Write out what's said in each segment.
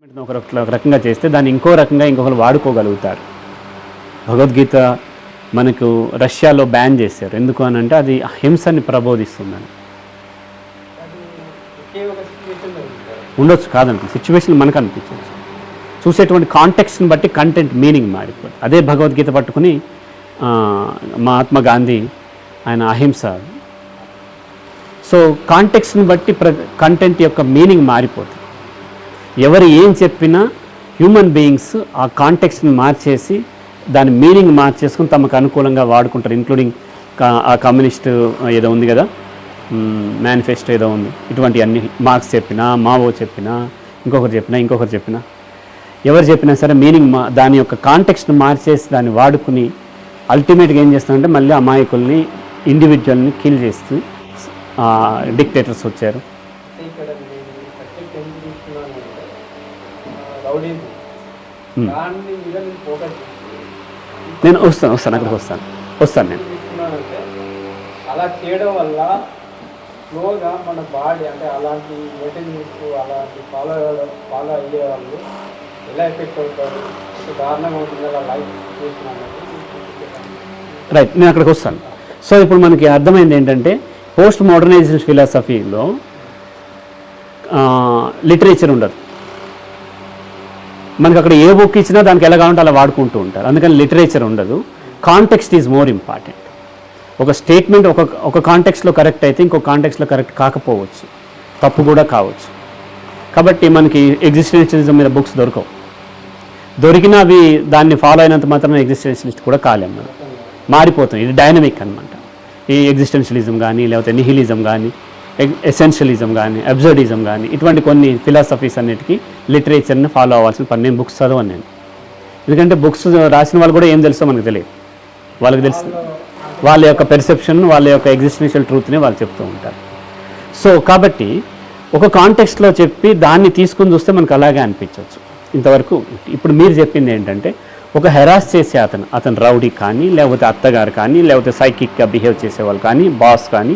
ఒక రకంగా చేస్తే దాన్ని ఇంకో రకంగా ఇంకొకరు వాడుకోగలుగుతారు. భగవద్గీత మనకు రష్యాలో బ్యాన్ చేశారు. ఎందుకు అని అంటే అది హింసని ప్రబోధిస్తుందని. ఉండొచ్చు, కాదంటే సిచ్యువేషన్ మనకు అనిపించవచ్చు. చూసేటువంటి కాంటెక్స్ట్ని బట్టి కంటెంట్ మీనింగ్ మారిపోతుంది. అదే భగవద్గీత పట్టుకుని మహాత్మా గాంధీ ఆయన అహింస. సో కాంటెక్స్ట్ని బట్టి కంటెంట్ యొక్క మీనింగ్ మారిపోతుంది. ఎవరు ఏం చెప్పినా హ్యూమన్ బీయింగ్స్ ఆ కాంటెక్స్ట్ని మార్చేసి దాని మీనింగ్ మార్చేసుకుని తమకు అనుకూలంగా వాడుకుంటారు. ఇంక్లూడింగ్ ఆ కమ్యూనిస్ట్ ఏదో ఉంది కదా, మేనిఫెస్టో ఏదో ఉంది, ఇటువంటి అన్ని మార్క్స్ చెప్పినా, మావో చెప్పినా, ఇంకొకరు చెప్పినా ఎవరు చెప్పినా సరే మీనింగ్ దాని యొక్క కాంటెక్స్ట్ని మార్చేసి దాన్ని వాడుకుని అల్టిమేట్గా ఏం చేస్తారంటే మళ్ళీ అమాయకుల్ని, ఇండివిజువల్ని కిల్ చేస్తూ డిక్టేటర్స్ వచ్చారు. నేను వస్తాను అక్కడికి వస్తాను నేను. అలా చేయడం వల్ల స్లోగా మన బాడీ అంటే అలాంటి మెటీరియల్స్ అలాంటి ఫాలో అయ్యే వాళ్ళు ఎలా ఎఫెక్ట్ అవుతారు, దారుణంగా ఉంటుంది అలా లైఫ్ సిచ్యువేషన్ అనేది. రైట్, నేను అక్కడికి వస్తాను. సో ఇప్పుడు మనకి అర్థమైంది ఏంటంటే పోస్ట్ మోడర్నైజేషన్ ఫిలాసఫీలో లిటరేచర్ ఉండదు. మనకి అక్కడ ఏ బుక్ ఇచ్చినా దానికి ఎలా కావాలంటే అలా వాడుకుంటూ ఉంటారు. అందుకని లిటరేచర్ ఉండదు. Context is more important. ఒక స్టేట్మెంట్ ఒక కాంటెక్స్ట్లో కరెక్ట్ అయితే ఇంకో కాంటెక్స్ట్లో కరెక్ట్ కాకపోవచ్చు, తప్పు కూడా కావచ్చు. కాబట్టి మనకి ఎగ్జిస్టెన్షియలిజం మీద బుక్స్ దొరకవు. దొరికినా అవి దాన్ని ఫాలో అయినంత మాత్రమే ఎగ్జిస్టెన్షియలిస్ట్ కూడా కాలేం. మనం మారిపోతాం. ఇది డైనమిక్ అనమాట. ఈ ఎగ్జిస్టెన్షియలిజం కానీ, లేకపోతే నిహిలిజం కానీ, ఎసెన్షియలిజం కానీ, అబ్జర్డిజం కానీ, ఇటువంటి కొన్ని ఫిలాసఫీస్ అన్నిటికీ లిటరేచర్ని ఫాలో అవ్వాల్సిన పని. నేను బుక్స్ చదవను నేను, ఎందుకంటే బుక్స్ రాసిన వాళ్ళు కూడా ఏం తెలుసో మనకు తెలియదు. వాళ్ళకి తెలుసు వాళ్ళ యొక్క పెర్సెప్షన్, వాళ్ళ యొక్క ఎగ్జిస్టెన్షియల్ ట్రూత్ని వాళ్ళు చెప్తూ ఉంటారు. సో కాబట్టి ఒక కాంటెక్స్ట్లో చెప్పి దాన్ని తీసుకుని చూస్తే మనకు అలాగే అనిపించవచ్చు. ఇంతవరకు ఇప్పుడు మీరు చెప్పింది ఏంటంటే ఒక హెరాస్ చేసే అతను రౌడీ కానీ, లేకపోతే అత్తగారు కానీ, లేకపోతే సైకిక్గా బిహేవ్ చేసేవాళ్ళు కానీ, బాస్ కానీ,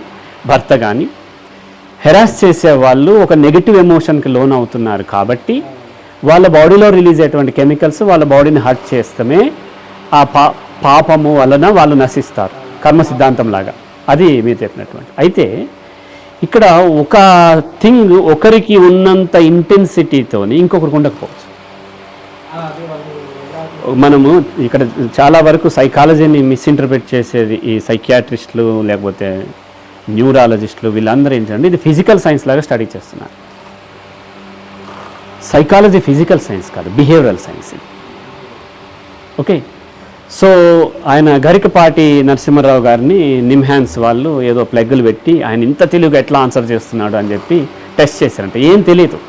భర్త కానీ, హెరాస్ చేసేవాళ్ళు ఒక నెగిటివ్ ఎమోషన్కి లోన్ అవుతున్నారు. కాబట్టి వాళ్ళ బాడీలో రిలీజ్ అయ్యేటువంటి కెమికల్స్ వాళ్ళ బాడీని హర్ట్ చేస్తమే ఆ పాపము వలన వాళ్ళు నశిస్తారు, కర్మ సిద్ధాంతం లాగా. అది మీరు చెప్పినటువంటి. అయితే ఇక్కడ ఒక థింగ్ ఒకరికి ఉన్నంత ఇంటెన్సిటీతోని ఇంకొకరికి ఉండకపోవచ్చు. మనము ఇక్కడ చాలా వరకు సైకాలజీని మిస్ఇంటర్ప్రిట్ చేసేది ఈ సైకియాట్రిస్టులు లేకపోతే న్యూరాలజిస్టులు వీళ్ళందరూ ఏంటంటే ఇది ఫిజికల్ సైన్స్ లాగా స్టడీ చేస్తున్నారు. సైకాలజీ ఫిజికల్ సైన్స్ కాదు, బిహేవియరల్ సైన్స్. ఓకే, సో ఆయన గరికపాటి నరసింహారావు గారిని నిమ్హాన్స్ వాళ్ళు ఏదో ప్లగ్గులు పెట్టి ఆయన ఇంత తెలుగు ఎట్లా ఆన్సర్ చేస్తున్నాడు అని చెప్పి టెస్ట్ చేశారంట. ఏం తెలియదు.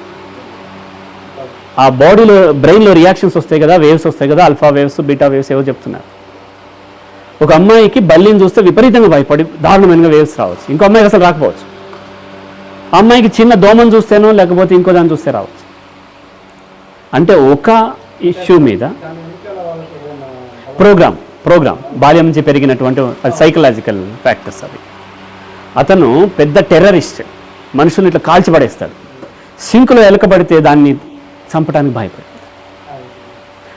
ఆ బాడీలో బ్రెయిన్లో రియాక్షన్స్ వస్తాయి కదా, వేవ్స్ వస్తాయి కదా, ఆల్ఫా వేవ్స్, బీటా వేవ్స్ ఏవో చెప్తున్నారు. ఒక అమ్మాయికి బల్లిని చూస్తే విపరీతంగా భయపడి దారుణమైన వేవ్స్ రావచ్చు, ఇంకో అమ్మాయికి అసలు రాకపోవచ్చు. ఆ అమ్మాయికి చిన్న దోమను చూస్తేనో లేకపోతే ఇంకో దాన్ని చూస్తే రావచ్చు. అంటే ఒక ఇష్యూ మీద ప్రోగ్రామ్ బాల్యం నుంచి పెరిగినటువంటి సైకలాజికల్ ఫ్యాక్టర్స్ అవి. అతను పెద్ద టెర్రరిస్ట్, మనుషులు ఇట్లా కాల్చిపడేస్తాడు. సింకులో ఎలకబడితే దాన్ని చంపడానికి భయపడతాడు.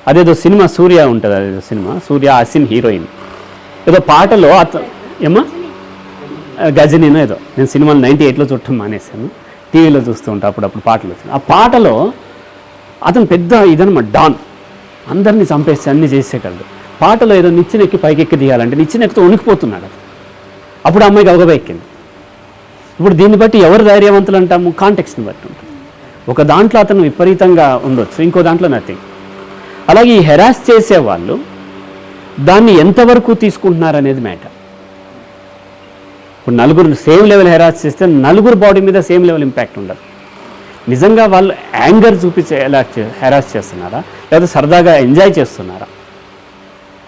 అదేదో సినిమా సూర్య ఉంటుంది, అదేదో సినిమా సూర్య, అసిన్ హీరోయిన్, ఏదో పాటలో ఏమా గజనీనో ఏదో. నేను సినిమాలు 98లో చూడటం మానేశాను, టీవీలో చూస్తూ ఉంటాను అప్పుడప్పుడు పాటలు వచ్చిన. ఆ పాటలో అతను పెద్ద ఇదనమాట, డాన్, అందరినీ చంపేసి అన్నీ చేసేటప్పుడు. పాటలో ఏదో నిచ్చెనెక్కి పైకెక్కి తీయాలంటే నిచ్చెనెక్కితో ఉనికిపోతున్నాడు. అప్పుడు అమ్మాయికి అవగబ ఎక్కింది. ఇప్పుడు దీన్ని బట్టి ఎవరు ధైర్యవంతులు అంటాము? కాంటెక్స్ట్ని బట్టి ఉంటుంది. ఒక దాంట్లో అతను విపరీతంగా ఉండొచ్చు, ఇంకో దాంట్లో నథింగ్. అలాగే ఈ హెరాస్ చేసేవాళ్ళు దాన్ని ఎంతవరకు తీసుకుంటున్నారు అనేది మ్యాటర్. ఇప్పుడు నలుగురు సేమ్ లెవెల్ హెరాస్ చేస్తే నలుగురు బాడీ మీద సేమ్ లెవెల్ ఇంపాక్ట్ ఉండదు. నిజంగా వాళ్ళు యాంగర్ చూపించే ఎలా హెరాస్ చేస్తున్నారా, లేదా సరదాగా ఎంజాయ్ చేస్తున్నారా?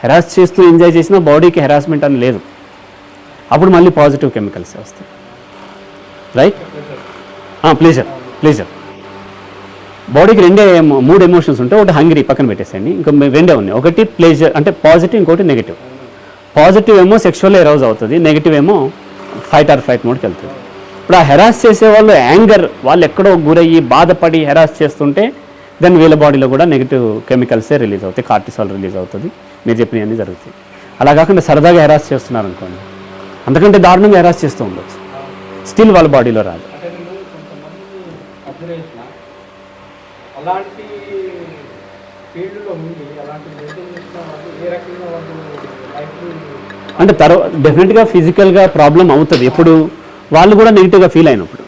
హెరాస్ చేస్తూ ఎంజాయ్ చేసినా బాడీకి హెరాస్మెంట్ అని లేదు. అప్పుడు మళ్ళీ పాజిటివ్ కెమికల్స్ వస్తాయి. Right, pleasure. బాడీకి మూడు ఎమోషన్స్ ఉంటాయి. ఒకటి హంగ్రీ పక్కన పెట్టేసేయండి, ఇంకా రెండే ఉన్నాయి. ఒకటి ప్లేజర్ అంటే పాజిటివ్, ఇంకోటి నెగిటివ్. పాజిటివ్ ఏమో సెక్షువల్ ఎరోజ్ అవుతుంది, నెగిటివ్ ఏమో ఫైట్ ఆర్ ఫ్లైట్ మోడ్కి వెళ్తుంది. ఇప్పుడు ఆ హెరాస్ చేసేవాళ్ళు యాంగర్, వాళ్ళు ఎక్కడో గురయ్యి బాధపడి హెరాస్ చేస్తుంటే దెన్ వీళ్ళ బాడీలో కూడా నెగిటివ్ కెమికల్సే రిలీజ్ అవుతాయి, కార్టిసాల్ రిలీజ్ అవుతుంది, మీరు చెప్పినవన్నీ జరుగుతాయి. అలా కాకుండా సరదాగా హెరాస్ చేస్తున్నారు అనుకోండి, అంతకంటే దారుణంగా హెరాస్ చేస్తూ ఉండొచ్చు, స్టిల్ వాళ్ళ బాడీలో రాదు. అంటే నేను కొంతమంది అబ్జర్వేషన్ అలాంటి ఫీల్డ్లో ఉంది, అలాంటి మెయింటైన్ చేసిన వాళ్ళు ఏ రకంగా వాళ్ళు లైఫ్ అంటే తర్వాత డెఫినెట్గా ఫిజికల్గా ప్రాబ్లం అవుతుంది ఎప్పుడు వాళ్ళు కూడా నెగిటివ్గా ఫీల్ అయినప్పుడు.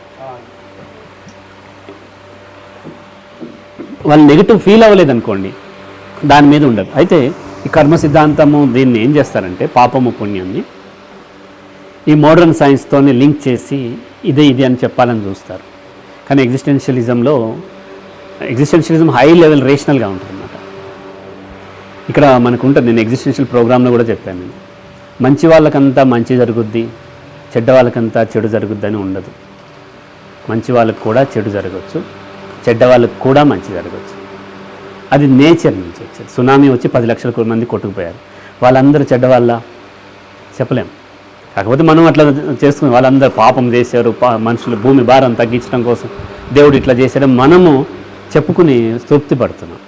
వాళ్ళు నెగిటివ్ ఫీల్ అవ్వలేదు అనుకోండి, దాని మీద ఉండదు. అయితే ఈ కర్మ సిద్ధాంతము దీన్ని ఏం చేస్తారంటే పాపము పుణ్యాన్ని ఈ మోడర్న్ సైన్స్తో లింక్ చేసి ఇది అని చెప్పాలని చూస్తారు. కానీ ఎగ్జిస్టెన్షియలిజం హై లెవెల్ రేషనల్గా ఉంటుంది అన్నమాట. ఇక్కడ మనకు ఉంటుంది, నేను ఎగ్జిస్టెన్షియల్ ప్రోగ్రాంలో కూడా చెప్పాను, నేను మంచి వాళ్ళకంతా మంచి జరుగుద్ది, చెడ్డ వాళ్ళకంతా చెడు జరుగుద్ది అని ఉండదు. మంచి వాళ్ళకు కూడా చెడు జరగవచ్చు, చెడ్డ వాళ్ళకు కూడా మంచి జరగవచ్చు. అది నేచర్ నుంచి వచ్చేది. సునామీ వచ్చి 10 లక్షల మంది కొట్టుకుపోయారు, వాళ్ళందరూ చెడ్డవాళ్ళ చెప్పలేం. కాకపోతే మనం అట్లా చేసుకుని వాళ్ళందరూ పాపం చేశారు, మనుషులు భూమి భారం తగ్గించడం కోసం దేవుడు ఇట్లా చేశారు మనము చెప్పుకుని తృప్తి పడుతున్నాం.